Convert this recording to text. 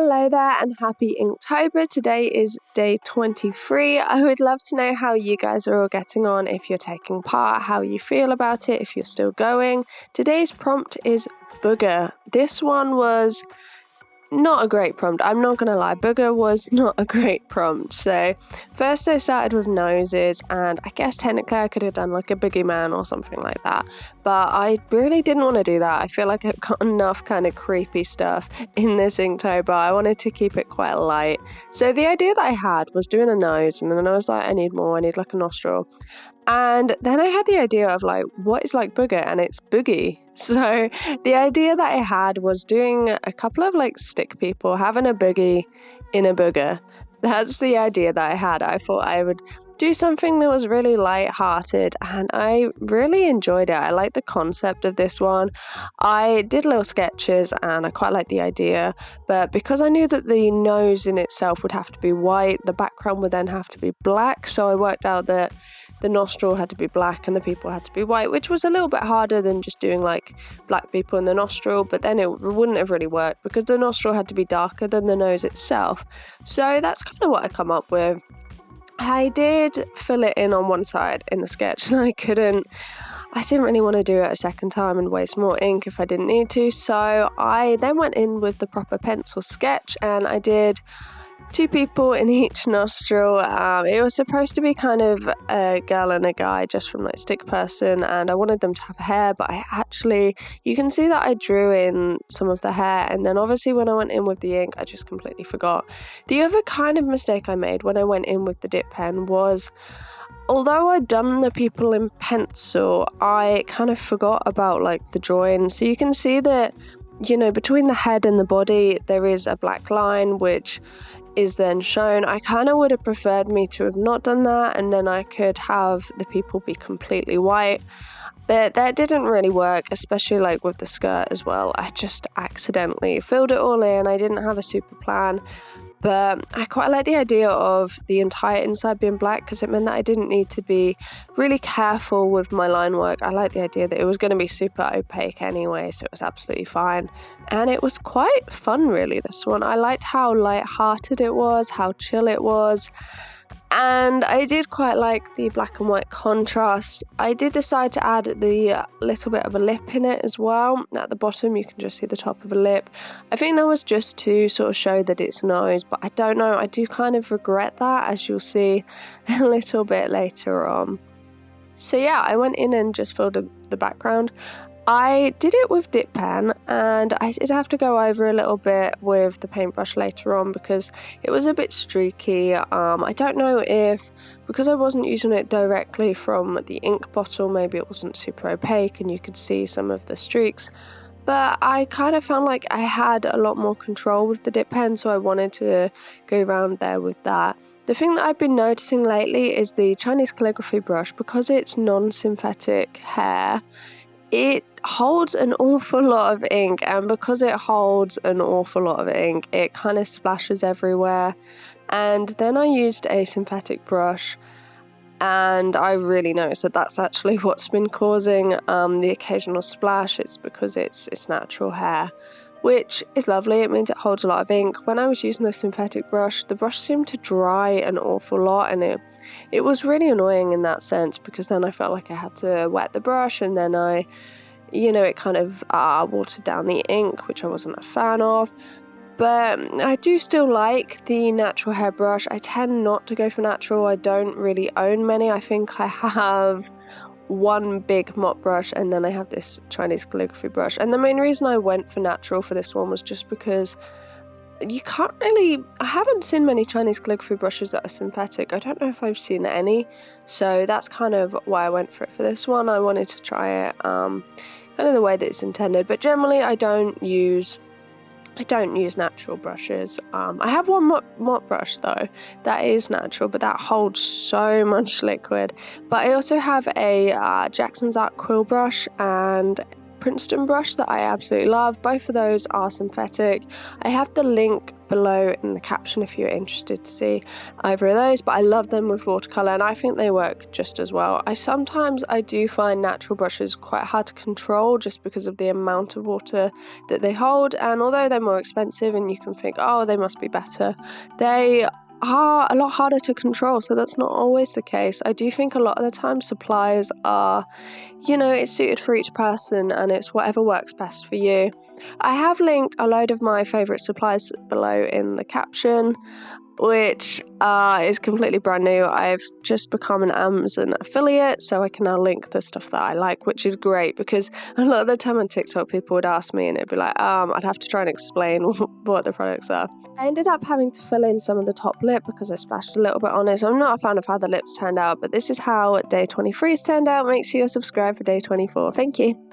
Hello there and happy Inktober. Today is day 23. I would love to know how you guys are all getting on, if you're taking part, how you feel about it, if you're still going. Today's prompt is booger. This one was not a great prompt. I'm not gonna lie, booger was not a great prompt. So first I started with noses, and I guess technically I could have done like a boogeyman or something like that, but I really didn't want to do that. I feel like I've got enough kind of creepy stuff in this Inktober. I wanted to keep it quite light. So the idea that I had was doing a nose, and then I was like, I need more, I need like a nostril. And then I had the idea of like, what is like booger? And it's boogie. So the idea that I had was doing a couple of like stick people, having a boogie in a booger. That's the idea that I had. I thought I would do something that was really light-hearted, and I really enjoyed it. I like the concept of this one. I did little sketches and I quite liked the idea, but because I knew that the nose in itself would have to be white, the background would then have to be black, so I worked out that the nostril had to be black and the people had to be white, which was a little bit harder than just doing like black people in the nostril, but then it wouldn't have really worked because the nostril had to be darker than the nose itself. So that's kind of what I come up with. I did fill it in on one side in the sketch, and I didn't really want to do it a second time and waste more ink if I didn't need to, so I then went in with the proper pencil sketch and I did 2 people in each nostril. It was supposed to be kind of a girl and a guy just from like stick person, and I wanted them to have hair, but you can see that I drew in some of the hair, and then obviously when I went in with the ink I just completely forgot. The other kind of mistake I made when I went in with the dip pen was, although I'd done the people in pencil, I kind of forgot about like the drawing. So you can see that, you know, between the head and the body there is a black line which is then shown. I kind of would have preferred me to have not done that, and then I could have the people be completely white, but that didn't really work, especially like with the skirt as well. I just accidentally filled it all in. I didn't have a super plan, but I quite like the idea of the entire inside being black because it meant that I didn't need to be really careful with my line work. I like the idea that it was going to be super opaque anyway, so it was absolutely fine. And it was quite fun, really, this one. I liked how light-hearted it was, how chill it was. And I did quite like the black and white contrast. I did decide to add the little bit of a lip in it as well. At the bottom you can just see the top of a lip. I think that was just to sort of show that it's nose, but I don't know, I do kind of regret that, as you'll see a little bit later on. So yeah, I went in and just filled the background. I did it with dip pen, and I did have to go over a little bit with the paintbrush later on because it was a bit streaky. I don't know if, because I wasn't using it directly from the ink bottle, maybe it wasn't super opaque and you could see some of the streaks, but I kind of found like I had a lot more control with the dip pen, so I wanted to go around there with that. The thing that I've been noticing lately is the Chinese calligraphy brush, because it's non-synthetic hair, it holds an awful lot of ink, and because it holds an awful lot of ink, it kind of splashes everywhere. And then I used a synthetic brush, and I really noticed that that's actually what's been causing the occasional splash. It's because it's natural hair, which is lovely. It means it holds a lot of ink. When I was using the synthetic brush, the brush seemed to dry an awful lot, and it was really annoying in that sense, because then I felt like I had to wet the brush, and then it kind of watered down the ink, which I wasn't a fan of. But I do still like the natural hair brush. I tend not to go for natural. I don't really own many. I think I have one big mop brush, and then I have this Chinese calligraphy brush. And the main reason I went for natural for this one was just because I haven't seen many Chinese calligraphy brushes that are synthetic. I don't know if I've seen any, so that's kind of why I went for it for this one. I wanted to try it kind of the way that it's intended, but generally I don't use natural brushes. I have one mop brush though that is natural, but that holds so much liquid. But I also have a Jackson's Art quill brush and Princeton brush that I absolutely love. Both of those are synthetic. I have the link below in the caption if you're interested to see either of those, but I love them with watercolour and I think they work just as well. Sometimes I do find natural brushes quite hard to control just because of the amount of water that they hold, and although they're more expensive and you can think, oh, they must be better, they are a lot harder to control, so that's not always the case. I do think a lot of the time supplies are, it's suited for each person and it's whatever works best for you. I have linked a load of my favourite supplies below in the caption, which is completely brand new. I've just become an Amazon affiliate, so I can now link the stuff that I like, which is great because a lot of the time on TikTok people would ask me and it'd be like, I'd have to try and explain what the products are. I ended up having to fill in some of the top lip because I splashed a little bit on it, so I'm not a fan of how the lips turned out, but this is how day 23's turned out. Make sure you're subscribed for day 24. Thank you.